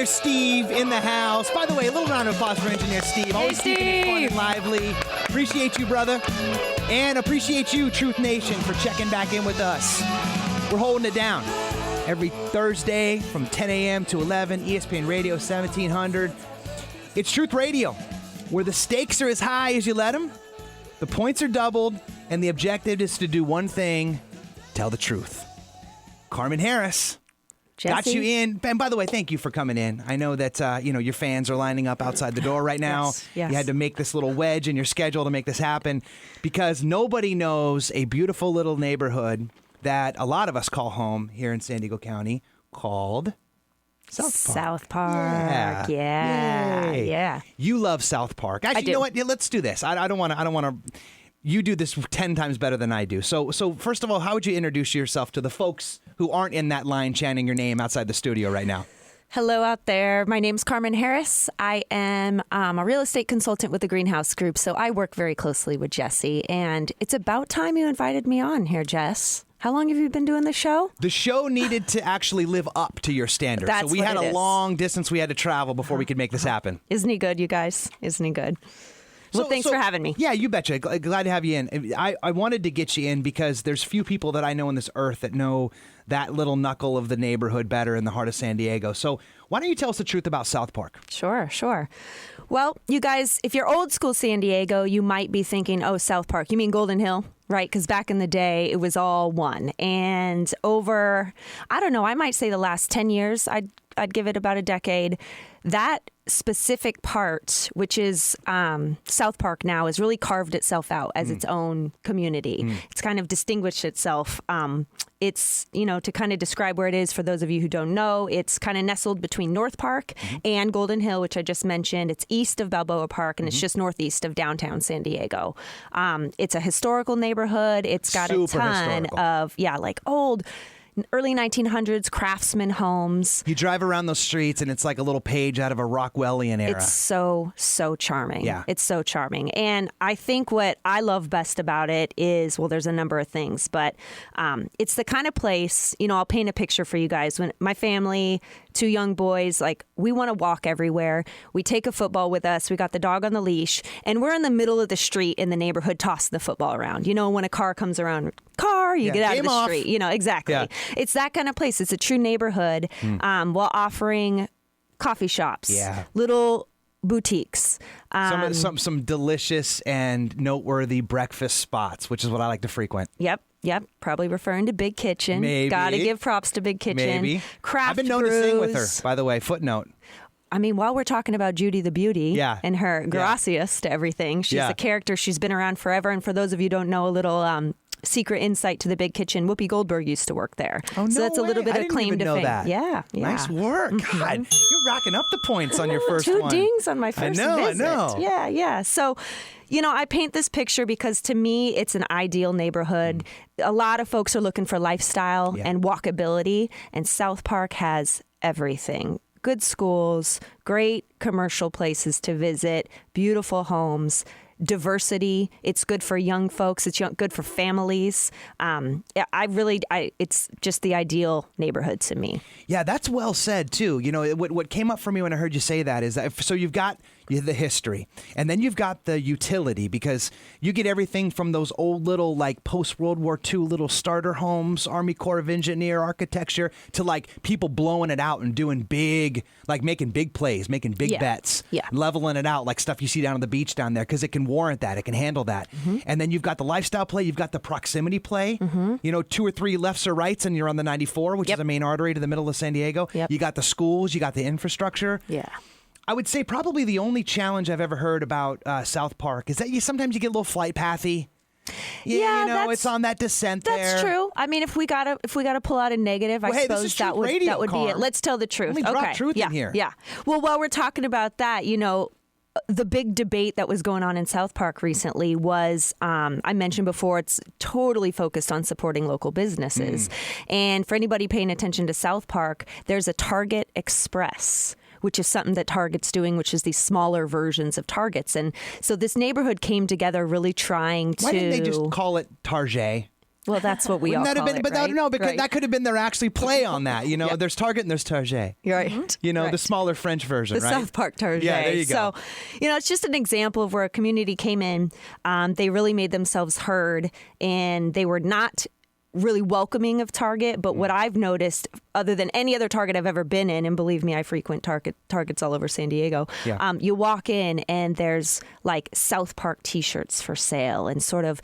Engineer Steve in the house. By the way, a little round of applause for Engineer Steve. Always keeping it fun and lively. Appreciate you, brother. And appreciate you, Truth Nation, for checking back in with us. We're holding it down every Thursday from 10 a.m. to 11, ESPN Radio 1700. It's Truth Radio, where the stakes are as high as you let them, the points are doubled, and the objective is to do one thing, tell the truth. Carmen Harris. Jesse? Got you in. And by the way, thank you for coming in. I know that your fans are lining up outside the door right now. Yes. You had to make this little wedge in your schedule to make this happen because nobody knows a beautiful little neighborhood that a lot of us call home here in San Diego County called South Park. Yeah. Yay. Yeah. You love South Park. Actually, you know what? Yeah, let's do this. I don't want to. You do this 10 times better than I do. So first of all, how would you introduce yourself to the folks who aren't in that line chanting your name outside the studio right now? Hello out there. My name's Carmen Harris. I am a real estate consultant with the Greenhouse Group, so I work very closely with Jesse. And it's about time you invited me on here, Jess. How long have you been doing the show? The show needed to actually live up to your standards. That's so we what had it a is. long distance we had to travel before we could make this happen. Isn't he good, you guys? Isn't he good? Well, thanks for having me. Yeah, you betcha. Glad to have you in. I wanted to get you in because there's few people that I know on this earth that know that little knuckle of the neighborhood better in the heart of San Diego. So why don't you tell us the truth about South Park? Sure. Well, you guys, if you're old school San Diego, you might be thinking, oh, South Park. You mean Golden Hill? Right? Because back in the day, it was all one. And over, I don't know, I might say the last 10 years, I'd give it about a decade. That specific part, which is South Park now, has really carved itself out as its own community. It's kind of distinguished itself. It's, to kind of describe where it is for those of you who don't know, it's kind of nestled between North Park and Golden Hill, which I just mentioned. It's east of Balboa Park, and it's just northeast of downtown San Diego. It's a historical neighborhood. It's got a ton of, old early 1900s craftsman homes. You drive around those streets and it's like a little page out of a Rockwellian era. It's so charming. Yeah. It's so charming. And I think what I love best about it is, well, there's a number of things, but it's the kind of place, I'll paint a picture for you guys. When my family, 2 young boys, we want to walk everywhere. We take a football with us. We got the dog on the leash, and we're in the middle of the street in the neighborhood tossing the football around. When a car comes around, you get out of the street. Exactly. Yeah. It's that kind of place. It's a true neighborhood while offering coffee shops, little boutiques. Some delicious and noteworthy breakfast spots, which is what I like to frequent. Yep. Probably referring to Big Kitchen. Maybe. Gotta give props to Big Kitchen. Maybe. Craft I've been known to sing with her, by the way. Footnote. I mean, while we're talking about Judy the Beauty and her gracias to everything, she's a character. She's been around forever. And for those of you who don't know, a little secret insight to the Big Kitchen, Whoopi Goldberg used to work there. Oh, no so that's a little bit I of claim to fame. That. Yeah. Nice work. God, you're racking up the points on your first 2 one. dings on my first visit. I know. Yeah. So, I paint this picture because to me, it's an ideal neighborhood. A lot of folks are looking for lifestyle and walkability, and South Park has everything. Good schools, great commercial places to visit, beautiful homes, diversity. It's good for young folks. It's good for families. It's just the ideal neighborhood to me. Yeah, that's well said too. What came up for me when I heard you say that is that so you've got the history, and then you've got the utility, because you get everything from those old little post-World War II little starter homes, Army Corps of Engineer architecture, to people blowing it out and doing big, making big plays, making big bets, leveling it out, stuff you see down on the beach down there, because it can warrant that, it can handle that. And then you've got the lifestyle play, you've got the proximity play, 2 or 3 lefts or rights and you're on the 94, which is a main artery to the middle of San Diego. You got the schools, you got the infrastructure. I would say probably the only challenge I've ever heard about South Park is that sometimes you get a little flight pathy. It's on that descent there. That's true. I mean, if we gotta pull out a negative, I suppose that would be it. Let's tell the truth. Only drop truth in here. Yeah. Well, while we're talking about that, the big debate that was going on in South Park recently was, I mentioned before, it's totally focused on supporting local businesses. And for anybody paying attention to South Park, there's a Target Express, which is something that Target's doing, which is these smaller versions of Targets. And so this neighborhood came together really trying to... Why didn't they just call it Target? Well, that's what we all Wouldn't that call have been, it, but right? no, because Right. that could have been their actually play on that. You know, Yep. there's Target and there's Target. Right. You know, Right. the smaller French version, The right? South Park Target. Yeah, there you go. So, it's just an example of where a community came in. They really made themselves heard, and they were not really welcoming of Target. But what I've noticed, other than any other Target I've ever been in, and believe me, I frequent Targets all over San Diego. Yeah. You walk in and there's like South Park T-shirts for sale, and sort of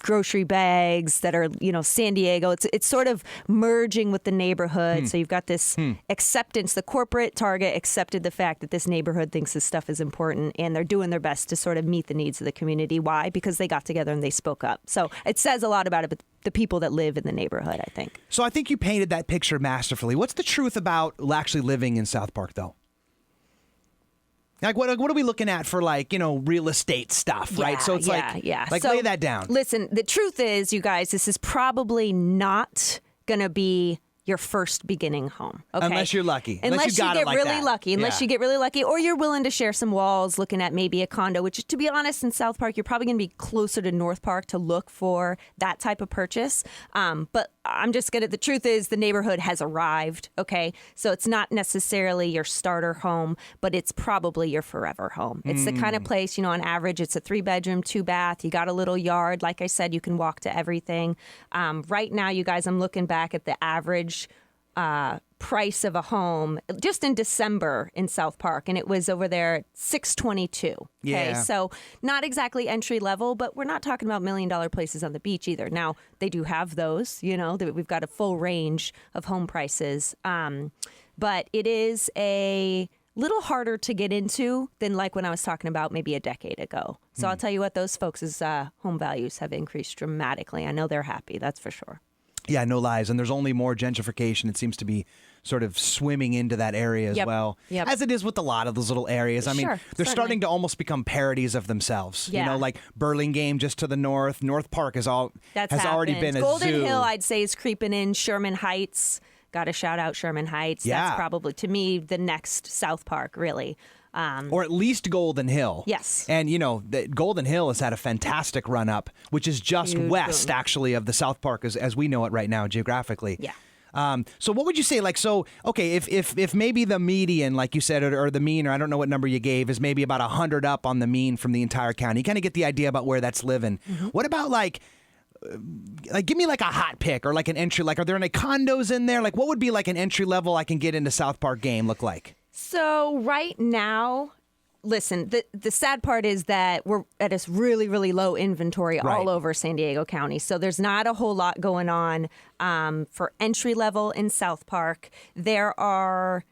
grocery bags that are, San Diego. It's sort of merging with the neighborhood. So you've got this acceptance. The corporate Target accepted the fact that this neighborhood thinks this stuff is important, and they're doing their best to sort of meet the needs of the community. Why? Because they got together and they spoke up. So it says a lot about it, but the people that live in the neighborhood, I think. So I think you painted that picture masterfully. What's the truth about actually living in South Park, though? Like, what are we looking at for, like, real estate stuff, right? So it's like, So, lay that down. Listen, the truth is, you guys, this is probably not going to be your first beginning home. Okay? Unless you're lucky. Unless you you got it get like really that. lucky. Unless Yeah. you get really lucky, or you're willing to share some walls looking at maybe a condo, which, to be honest, in South Park, you're probably going to be closer to North Park to look for that type of purchase. But I'm just going to, the truth is the neighborhood has arrived. Okay. So it's not necessarily your starter home, but it's probably your forever home. It's the kind of place, on average, it's a 3-bedroom, 2-bath. You got a little yard. Like I said, you can walk to everything. Right now, you guys, I'm looking back at the average price of a home just in December in South Park, and it was over there at $622. Okay, Yeah. so not exactly entry level, but we're not talking about $1 million places on the beach either. Now they do have those, we've got a full range of home prices, but it is a little harder to get into than like when I was talking about maybe a decade ago. So I'll tell you what, those folks' home values have increased dramatically. I know they're happy, that's for sure. Yeah, no lies. And there's only more gentrification. It seems to be sort of swimming into that area as well. Yep. As it is with a lot of those little areas. I mean, Sure, they're certainly. starting to almost become parodies of themselves. Yeah. Like Burlingame just to the north. North Park has That's already happened. been a Golden zoo. Hill, I'd say, is creeping in. Sherman Heights. Got to shout out Sherman Heights. Yeah. That's probably, to me, the next South Park, really. Or at least Golden Hill. Yes. And, the Golden Hill has had a fantastic run up, which is just Huge west, boom. actually, of the South Park as we know it right now geographically. Yeah. So what would you say, okay, if maybe the median, like you said, or the mean, or I don't know what number you gave, is maybe about 100 up on the mean from the entire county, you kind of get the idea about where that's living. Mm-hmm. What about give me like a hot pick or like an entry, are there any condos in there? What would be like an entry level I can get into South Park game look like? So right now, listen, the sad part is that we're at a really, really low inventory Right. all over San Diego County. So there's not a whole lot going on for entry level in South Park. There are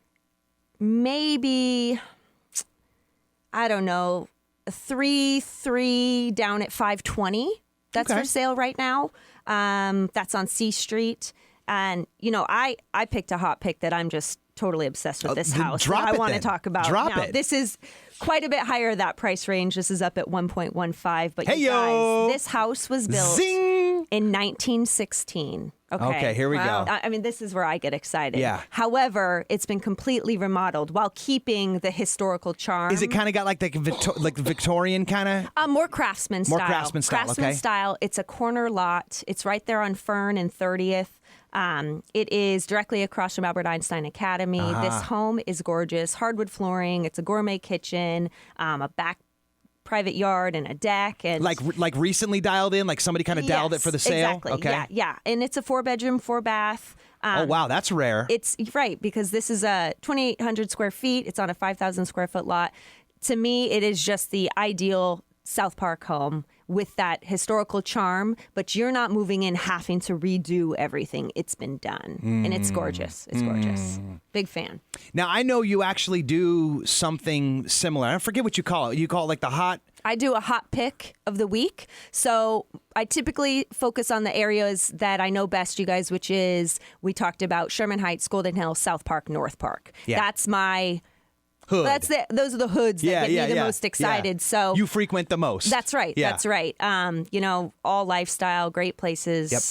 maybe, I don't know, 3 down at 520. That's Okay. for sale right now. That's on C Street. And, I picked a hot pick that I'm just totally obsessed with this then house drop that I it want to then. talk about. Drop now, it. This is quite a bit higher that price range. This is up at 1.15. But you Hey-yo. guys, this house was built Zing! in 1916. Okay, here we go. I mean, this is where I get excited. Yeah. However, it's been completely remodeled while keeping the historical charm. Is it kind of got like the Victorian kind of? More craftsman style. More craftsman style, Craftsman okay. style. It's a corner lot. It's right there on Fern and 30th. It is directly across from Albert Einstein Academy. This home is gorgeous. Hardwood flooring. It's a gourmet kitchen, a back private yard and a deck. And Like recently dialed in? Like somebody kind of dialed it for the sale? Exactly. Okay. Yeah. And it's a 4-bedroom, 4-bath. Oh, wow. That's rare. It's right, because this is a 2,800 square feet. It's on a 5,000 square foot lot. To me, it is just the ideal South Park home with that historical charm, but you're not moving in having to redo everything. It's been done, and it's gorgeous. It's gorgeous. Big fan. Now, I know you actually do something similar. I forget what you call it. You call it like the hot... I do a hot pick of the week. So I typically focus on the areas that I know best, you guys, which is, we talked about Sherman Heights, Golden Hill, South Park, North Park. Yeah. That's my Hood. Those are the hoods that get me the most excited. Yeah. So you frequent the most. That's right. Yeah. That's right. All lifestyle, great places. Yep.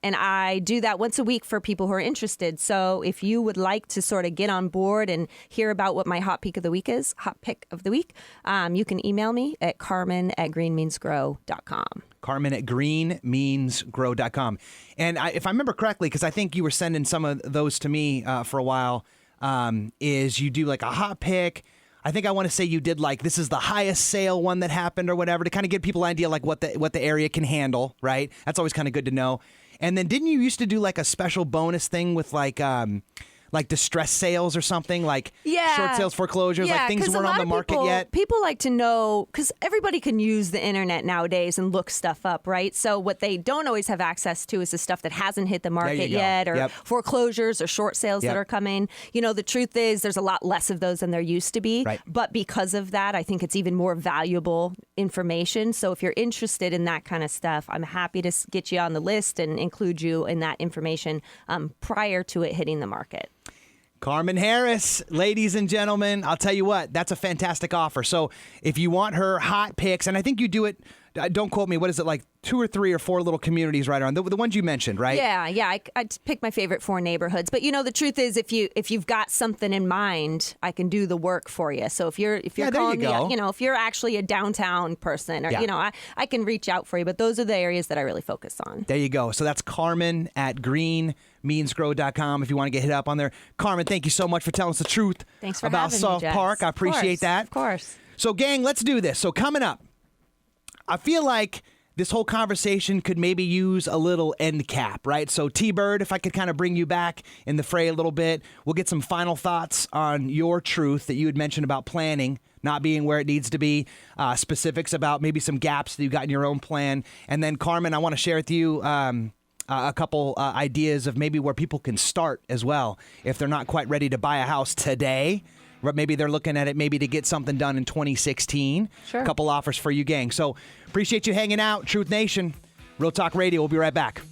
And I do that once a week for people who are interested. So if you would like to sort of get on board and hear about what my hot pick of the week is, you can email me at carmen@greenmeansgrow.com. Carmen@greenmeansgrow.com. And if I remember correctly, because I think you were sending some of those to me for a while, is you do like a hot pick. I think I want to say you did like, this is the highest sale one that happened or whatever, to kind of give people an idea like what the area can handle, right? That's always kind of good to know. And then didn't you used to do like a special bonus thing with like distress sales or something, like short sales, foreclosures, like things weren't on the market yet? People like to know, because everybody can use the internet nowadays and look stuff up, right? So what they don't always have access to is the stuff that hasn't hit the market yet, or foreclosures or short sales that are coming. The truth is there's a lot less of those than there used to be. Right. But because of that, I think it's even more valuable information. So if you're interested in that kind of stuff, I'm happy to get you on the list and include you in that information prior to it hitting the market. Carmen Harris, ladies and gentlemen, I'll tell you what, that's a fantastic offer. So if you want her hot picks, and I think you do it, don't quote me, what is it, like 2 or 3 or 4 little communities right around, the ones you mentioned, right? Yeah. I pick my favorite 4 neighborhoods. But the truth is, if you've got something in mind, I can do the work for you. So if you're calling me, if you're actually a downtown person, or I can reach out for you. But those are the areas that I really focus on. There you go. So that's Carmen@greenmeansgrow.com if you want to get hit up on there. Carmen, thank you so much for telling us the truth about South Park. I appreciate that. Of course. So, gang, let's do this. So coming up, I feel like this whole conversation could maybe use a little end cap, right? So, T-Bird, if I could kind of bring you back in the fray a little bit, we'll get some final thoughts on your truth that you had mentioned about planning not being where it needs to be, specifics about maybe some gaps that you got in your own plan. And then, Carmen, I want to share with you a couple ideas of maybe where people can start as well if they're not quite ready to buy a house today. Maybe they're looking at it maybe to get something done in 2016. Sure. A couple offers for you, gang. So appreciate you hanging out. Truth Nation, Real Talk Radio. We'll be right back.